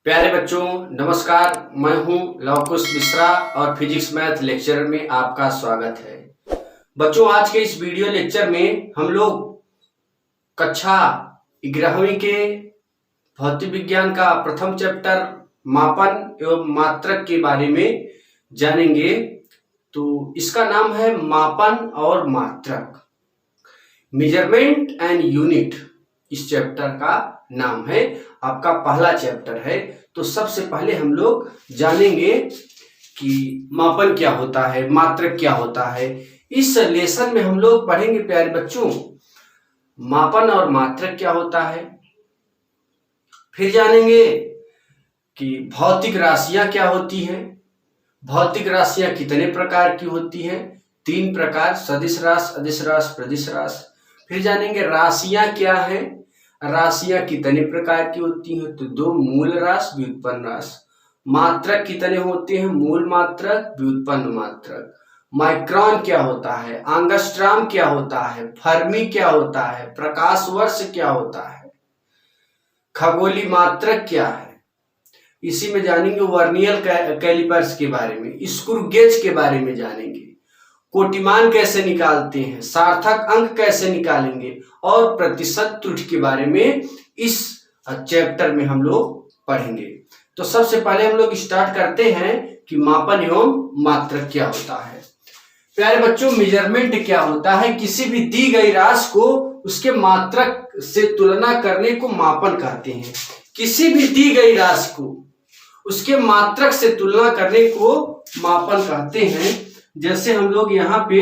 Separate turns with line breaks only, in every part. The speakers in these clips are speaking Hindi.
प्यारे बच्चों नमस्कार। मैं हूं लवकुश मिश्रा और फिजिक्स मैथ लेक्चर में आपका स्वागत है। बच्चों आज के इस वीडियो लेक्चर में हम लोग कक्षा 11वीं के भौतिक विज्ञान का प्रथम चैप्टर मापन एवं मात्रक के बारे में जानेंगे। तो इसका नाम है मापन और मात्रक, मेजरमेंट एंड यूनिट इस चैप्टर का नाम है। आपका पहला चैप्टर है। तो सबसे पहले हम लोग जानेंगे कि मापन क्या होता है, मात्रक क्या होता है। इस लेसन में हम लोग पढ़ेंगे प्यारे बच्चों मापन और मात्रक क्या होता है। फिर जानेंगे कि भौतिक राशियां क्या होती हैं, भौतिक राशियां कितने प्रकार की होती हैं, 3 प्रकार, सदिश राशि, अदिश राशि, प्रदिश राशि। फिर जानेंगे राशियां क्या है, राशियां कितने प्रकार की होती हैं, तो 2, मूल राशि, व्युत्पन्न राशि। मात्रक कितने होते हैं, मूल मात्रक, व्युत्पन्न मात्रक। माइक्रोन क्या होता है, एंगस्ट्रॉम क्या होता है, फर्मी क्या होता है, प्रकाश वर्ष क्या होता है, खगोलीय मात्रक क्या है। इसी में जानेंगे वर्नियर कैलिपर्स के बारे में, स्क्रू गेज के बारे में जानेंगे, कोटिमान कैसे निकालते हैं, सार्थक अंक कैसे निकालेंगे और प्रतिशत त्रुटि के बारे में इस चैप्टर में हम लोग पढ़ेंगे। तो सबसे पहले हम लोग स्टार्ट करते हैं कि मापन एवं मात्रक क्या होता है। प्यारे बच्चों मेजरमेंट क्या होता है, किसी भी दी गई राशि को उसके मात्रक से तुलना करने को मापन कहते हैं। किसी भी दी गई राशि को उसके मात्रक से तुलना करने को मापन कहते हैं। जैसे हम लोग यहाँ पे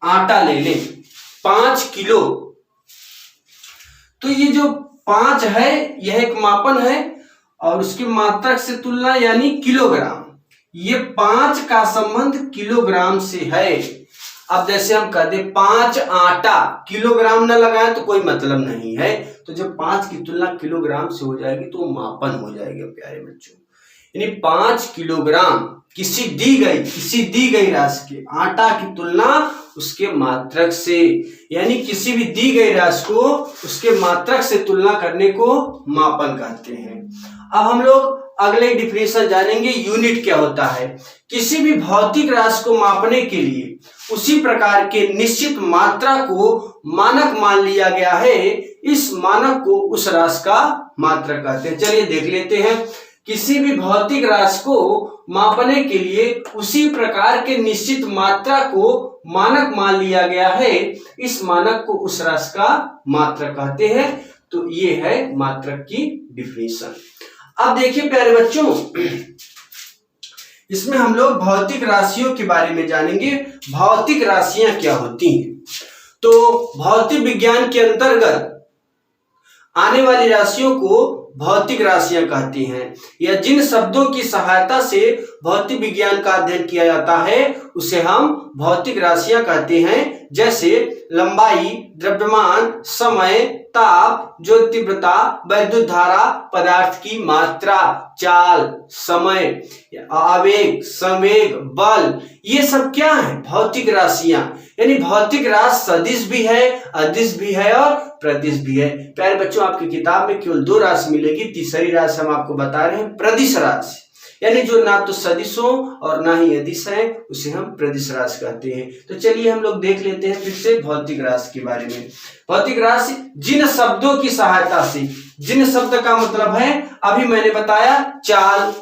आटा ले लें 5 किलो, तो ये जो 5 है यह एक मापन है और उसके मात्रक से तुलना यानी किलोग्राम। ये 5 का संबंध किलोग्राम से है। अब जैसे हम कह दें 5 आटा, किलोग्राम न लगाए तो कोई मतलब नहीं है। तो जब 5 की तुलना किलोग्राम से हो जाएगी तो मापन हो जाएगा प्यारे बच्चों। यानी 5 किलोग्राम किसी दी गई राशि के आटा की तुलना उसके मात्रक से, यानी किसी भी दी गई राशि को उसके मात्रक से तुलना करने को मापन कहते हैं। अब हम लोग अगले डिफिनेशन जानेंगे, यूनिट क्या होता है। किसी भी भौतिक राशि को मापने के लिए उसी प्रकार के निश्चित मात्रा को मानक मान लिया गया है। इस मानक को उस राशि का मात्रक कहते हैं। चलिए देख लेते हैं। किसी भी भौतिक राशि को मापने के लिए उसी प्रकार के निश्चित मात्रा को मानक मान लिया गया है। इस मानक को उस राशि का मात्रक कहते हैं। तो ये है मात्रक की डिफिनेशन। अब देखिए प्यारे बच्चों, इसमें हम लोग भौतिक राशियों के बारे में जानेंगे। भौतिक राशियां क्या होती हैं। तो भौतिक विज्ञान के अंतर्गत आने वाली राशियों को भौतिक राशियां कहती हैं, या जिन शब्दों की सहायता से भौतिक विज्ञान का अध्ययन किया जाता है उसे हम भौतिक राशियां कहते हैं। जैसे लंबाई, द्रव्यमान, समय, ताप, ज्योति तीव्रता, वैद्युत धारा, पदार्थ की मात्रा, चाल, समय, आवेग, संवेग, बल, ये सब क्या है, भौतिक राशियां। यानी भौतिक राशि सदिश भी है, अदिश भी है और प्रदिश भी है। प्यारे बच्चों आपकी किताब में केवल 2 राशि मिलेगी, तीसरी राशि हम आपको बता रहे हैं प्रदिश राशि, यानी जो ना तो सदिश हो और ना ही अदिश है उसे हम प्रदिश राशि कहते हैं। तो चलिए हम लोग देख लेते हैं फिर से भौतिक राशि के बारे में। भौतिक राशि जिन शब्दों की सहायता से, जिन शब्द का मतलब है अभी मैंने बताया, चाल,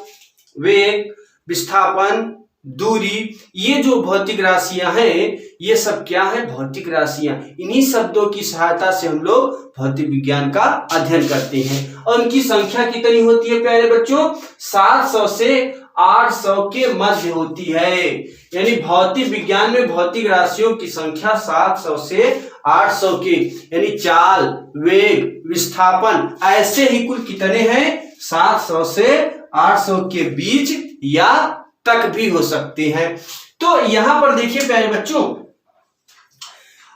वेग, विस्थापन, दूरी, ये जो भौतिक राशियां हैं ये सब क्या है, भौतिक राशियां। इन्हीं शब्दों की सहायता से हम लोग भौतिक विज्ञान का अध्ययन करते हैं। और उनकी संख्या कितनी होती है प्यारे बच्चों, 700 से 800 के मध्य होती है। यानी भौतिक विज्ञान में भौतिक राशियों की संख्या 700 से 800 के, यानी चाल, वेग, विस्थापन, ऐसे ही कुल कितने हैं, 700 से 800 के बीच या तक भी हो सकते हैं। तो यहां पर देखिए प्यारे बच्चों,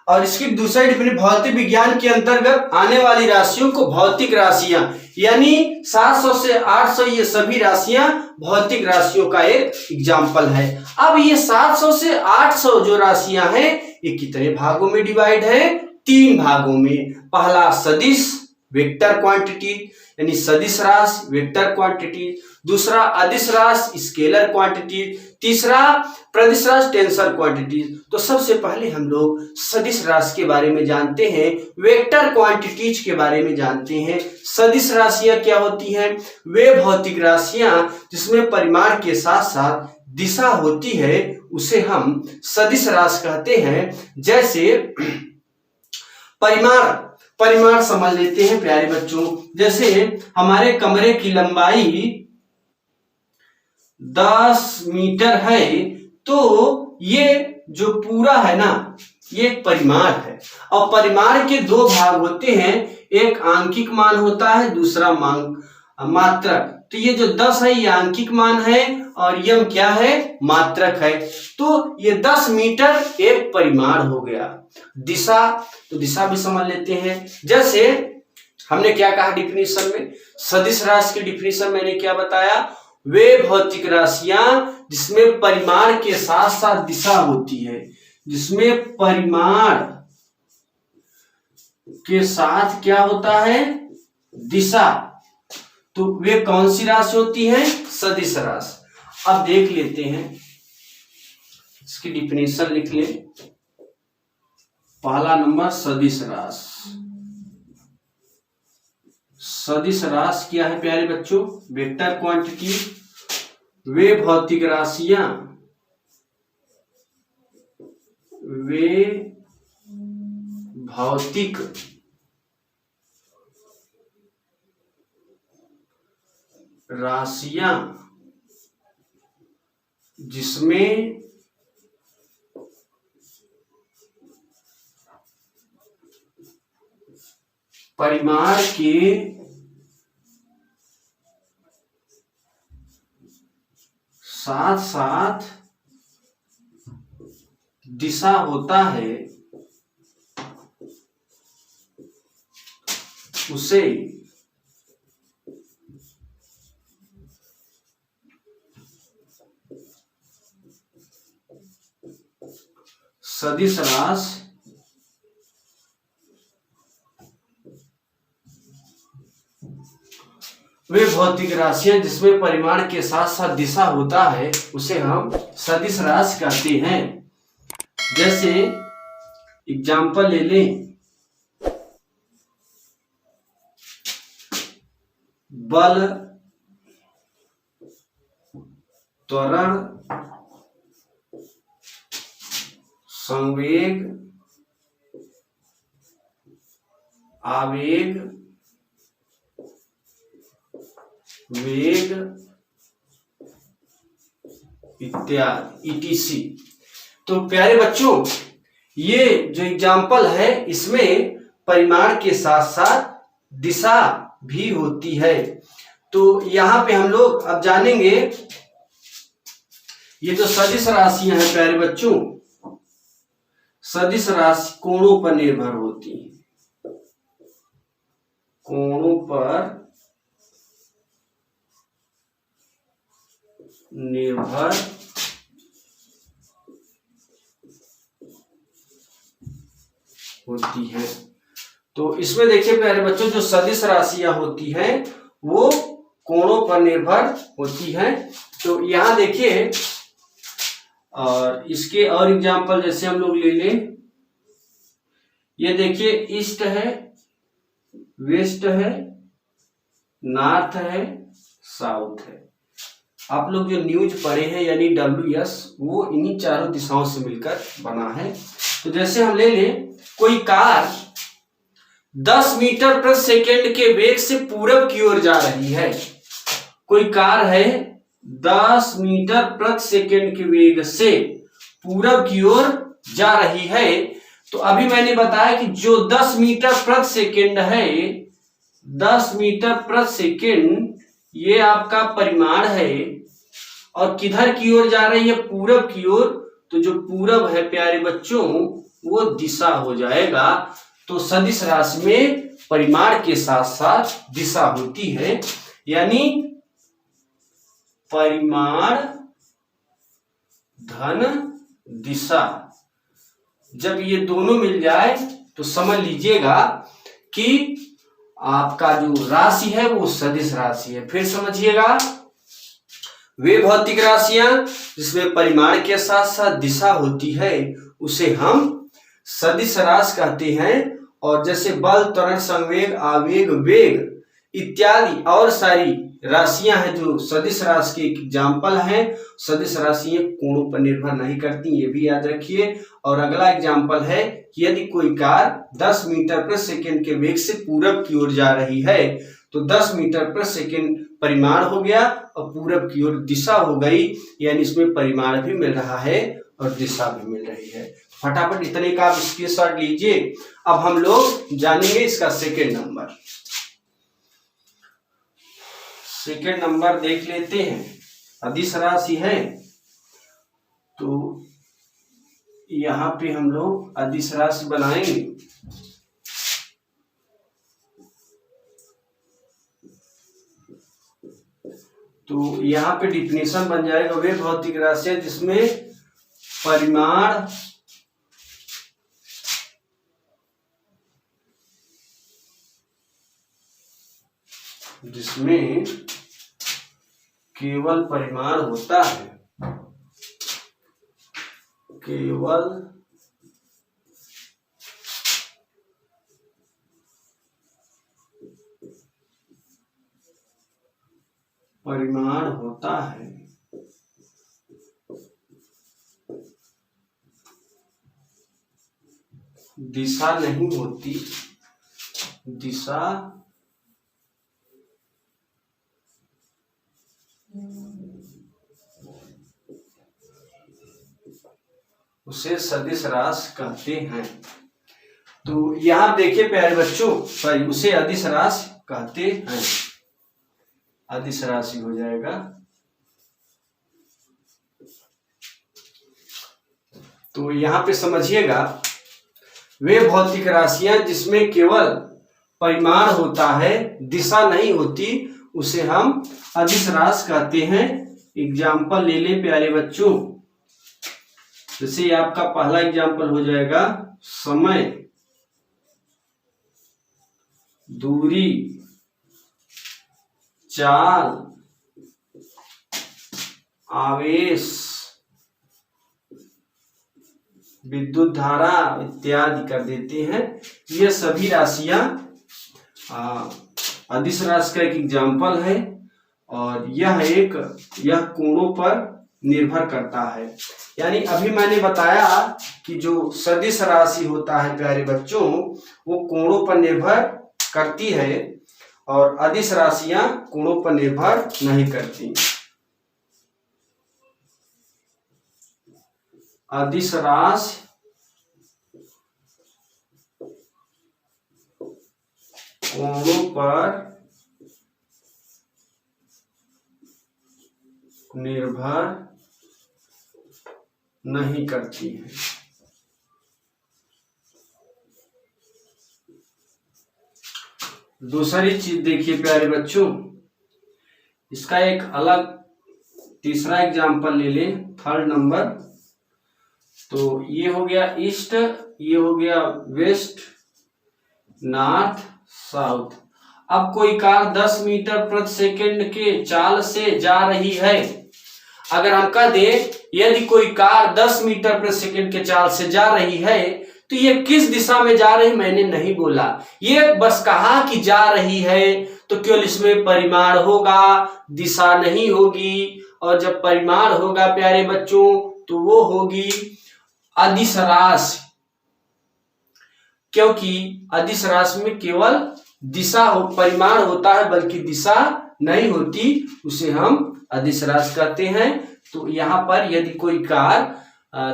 और इसकी दूसरी डिफिनेशन, भौतिक विज्ञान के अंतर्गत आने वाली राशियों को भौतिक राशियां, यानी 700 से 800 ये सभी राशियां भौतिक राशियों का एक एग्जाम्पल है। अब ये 700 से 800 जो राशियां हैं ये कितने भागों में डिवाइड है, 3 भागों में। पहला सदिश, वेक्टर क्वांटिटी यानी सदिश राशि वेक्टर क्वांटिटी, दूसरा अदिश राशि स्केलर क्वांटिटी, तीसरा प्रदिश राशि टेंसर क्वांटिटी। तो सबसे पहले हम लोग सदिश राशि के बारे में जानते हैं, वेक्टर क्वांटिटीज के बारे में जानते हैं। सदिश राशियां क्या होती हैं? वे भौतिक राशियां जिसमें परिमाण के साथ साथ दिशा होती है उसे हम सदिश राशि कहते हैं। जैसे परिमाण समझ लेते हैं प्यारे बच्चों। जैसे हमारे कमरे की लंबाई 10 मीटर है, तो ये जो पूरा है ना, ये एक परिमाण है। और परिमाण के दो भाग होते हैं, एक आंकिक मान होता है, दूसरा मात्रक। तो ये जो 10 है ये आंकिक मान है और यम क्या है? मात्रक है। तो ये 10 मीटर एक परिमाण हो गया। दिशा, तो दिशा भी समझ लेते हैं। जैसे हमने क्या कहा डिफिनीशन में? सदिश राशि की डिफिनीशन मैंने क्या बताया? वे भौतिक राशियां जिसमें परिमाण के साथ साथ दिशा होती है, जिसमें परिमाण के साथ क्या होता है? दिशा। तो वे कौन सी राशि होती है? सदिश राशि। अब देख लेते हैं, इसकी डिफिनीशन लिख ले। पहला नंबर सदिश राशि। सदिश राशि क्या है प्यारे बच्चों? Vector quantity. वे भौतिक राशियां जिसमें परिमाण के साथ साथ दिशा होता है उसे सदिश राशि वे भौतिक राशियां जिसमें परिमाण के साथ साथ दिशा होता है उसे हम सदिश राशि कहते हैं। जैसे एग्जाम्पल ले लें, बल, त्वरण, संवेग, आवेग, वेग इत्यादि ETC। तो प्यारे बच्चों, ये जो एग्जाम्पल है इसमें परिमाण के साथ साथ दिशा भी होती है। तो यहां पे हम लोग अब जानेंगे, ये जो सदिश राशियां हैं प्यारे बच्चों, सदिश राशि कोणों पर निर्भर होती है। कोणों पर निर्भर होती है। तो इसमें देखिए प्यारे बच्चों, जो सदिश राशियां होती हैं वो कोणों पर निर्भर होती हैं। तो यहां देखिए, और इसके और एग्जाम्पल जैसे हम लोग ले लें, ये देखिए ईस्ट है, वेस्ट है, नॉर्थ है, साउथ है। आप लोग जो न्यूज पढ़े हैं यानी WS, वो इन्हीं चारों दिशाओं से मिलकर बना है। तो जैसे हम ले लें, कोई कार 10 मीटर प्रति सेकेंड के वेग से पूरब की ओर जा रही है। कोई कार है 10 मीटर प्रति सेकेंड के वेग से पूरब की ओर जा रही है। तो अभी मैंने बताया कि जो 10 मीटर प्रति सेकेंड है, 10 मीटर प्रति सेकेंड ये आपका परिमाण है, और किधर की ओर जा रही है? पूरब की ओर। तो जो पूरब है प्यारे बच्चों वो दिशा हो जाएगा। तो सदिश राशि में परिमाण के साथ साथ दिशा होती है, यानी परिमाण धन दिशा। जब ये दोनों मिल जाए तो समझ लीजिएगा कि आपका जो राशि है वो सदिश राशि है। फिर समझिएगा, वे भौतिक राशियां जिसमें परिमाण के साथ साथ दिशा होती है उसे हम सदिश राशि कहते हैं। और जैसे बल, त्वरण, संवेग, आवेग, वेग इत्यादि और सारी राशियां हैं जो सदिश राशि के एग्जाम्पल हैं। सदिश राशियां कोणों पर निर्भर नहीं करती, ये भी याद रखिए। और अगला एग्जाम्पल है कि यदि कोई कार 10 मीटर प्रति सेकंड के वेग से पूरब की ओर जा रही है तो 10 मीटर प्रति सेकंड परिमाण हो गया और पूरब की ओर दिशा हो गई, यानी इसमें परिमाण भी मिल रहा है और दिशा भी मिल रही है। फटाफट इतने का आप स्क्रीनशॉट लीजिए। अब हम लोग जानेंगे इसका सेकंड नंबर। सेकंड नंबर देख लेते हैं। अदिश राशि है तो यहां पे हम लोग अदिश राशि बनाएंगे। तो यहां पे डिफिनेशन बन जाएगा, वे भौतिक राशियां जिसमें परिमाण जिसमें केवल परिमाण होता है, केवल परिमाण होता है, दिशा नहीं होती, दिशा उसे सदिश राशि कहते हैं। तो यहां देखिए प्यारे बच्चों, सॉरी, उसे अदिश राशि कहते हैं। अदिश राशि हो जाएगा। तो यहां पे समझिएगा, वे भौतिक राशियां जिसमें केवल परिमाण होता है, दिशा नहीं होती, उसे हम अदिश राशि कहते हैं। एग्जाम्पल ले लें प्यारे बच्चों। जैसे आपका पहला एग्जाम्पल हो जाएगा समय, दूरी, चाल, आवेश, विद्युत धारा इत्यादि कर देते हैं। ये सभी राशियां अदिश राशि का एक एग्जाम्पल है। और यह कोणों पर निर्भर करता है। यानी अभी मैंने बताया कि जो सदिश राशि होता है प्यारे बच्चों, वो कोणों पर निर्भर करती है और अदिश राशियां कोणों पर निर्भर नहीं करती। अदिश राशि कोणों पर निर्भर नहीं करती है। दूसरी चीज देखिए प्यारे बच्चों, इसका एक अलग तीसरा एग्जाम्पल ले लें, थर्ड नंबर। तो ये हो गया ईस्ट, ये हो गया वेस्ट, नॉर्थ, साउथ। अब कोई कार 10 मीटर प्रति सेकंड के चाल से जा रही है। अगर हम कह दें यदि कोई कार 10 मीटर प्रति सेकंड के चाल से जा रही है तो ये किस दिशा में जा रही, मैंने नहीं बोला, ये बस कहा कि जा रही है। तो केवल इसमें परिमाण होगा, दिशा नहीं होगी। और जब परिमाण होगा प्यारे बच्चों तो वो होगी अदिश राशि, क्योंकि अदिश राशि में केवल दिशा हो, परिमाण होता है बल्कि दिशा नहीं होती, उसे हम अदिश राशि कहते हैं। तो यहाँ पर यदि कोई कार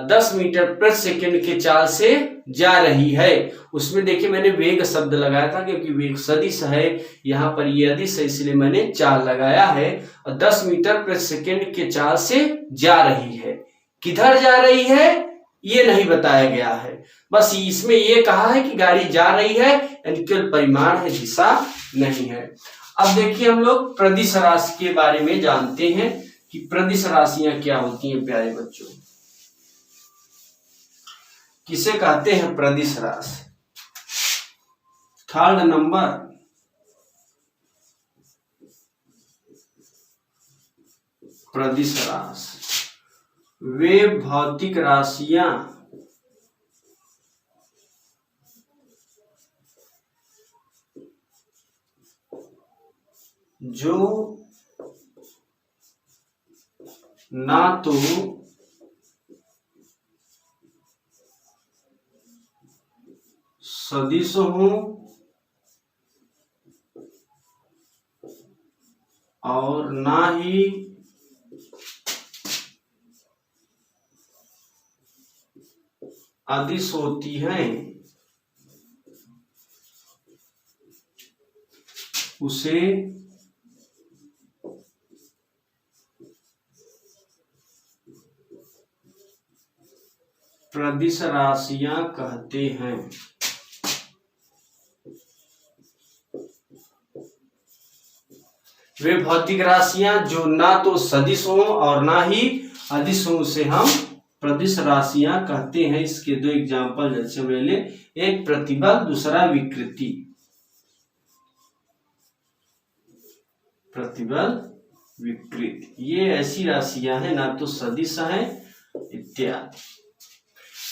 10 मीटर प्रति सेकंड के चाल से जा रही है, उसमें देखिए मैंने वेग शब्द लगाया था क्योंकि वेग सदिश है, यहाँ पर ये अदिश है इसलिए मैंने चाल लगाया है। और 10 मीटर प्रति सेकंड के चाल से जा रही है। किधर जा रही है ये नहीं बताया गया है, बस इसमें ये कहा है कि गाड़ी जा रही है, यानी केवल परिमाण है, दिशा नहीं है। अब देखिए हम लोग प्रदिश राशि के बारे में जानते हैं कि प्रदिश राशियां क्या होती हैं प्यारे बच्चों। किसे कहते हैं प्रदिश राशि? थर्ड नंबर प्रदिश राशि। वे भौतिक राशियां जो ना तो सदिश हों और ना ही अदिश होती हैं, उसे प्रदिश राशियां कहते हैं। वे भौतिक राशियां जो ना तो सदिश हों और ना ही अदिश हों उसे हम प्रदिश राशियां कहते हैं। इसके दो एग्जाम्पल जैसे पहले, एक प्रतिबल, दूसरा विकृति। प्रतिबल, विकृति, ये ऐसी राशियां हैं ना तो सदिश हैं इत्यादि,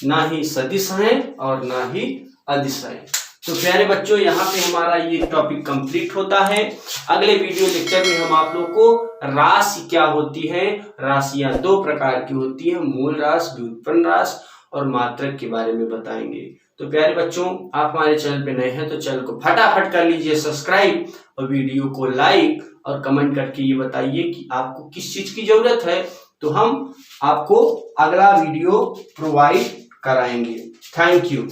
ना ही सदिश हैं और ना ही अदिश हैं। तो प्यारे बच्चों, यहाँ पे हमारा ये टॉपिक कंप्लीट होता है। अगले वीडियो लेक्चर में हम आप लोग को राशि क्या होती है, राशियां दो प्रकार की होती है, मूल राशि, व्युत्पन्न राशि और मात्रक के बारे में बताएंगे। तो प्यारे बच्चों, आप हमारे चैनल पे नए हैं तो चैनल को फटाफट कर लीजिए सब्सक्राइब और वीडियो को लाइक और कमेंट करके ये बताइए कि आपको किस चीज की जरूरत है, तो हम आपको अगला वीडियो प्रोवाइड कराएंगे। Thank you.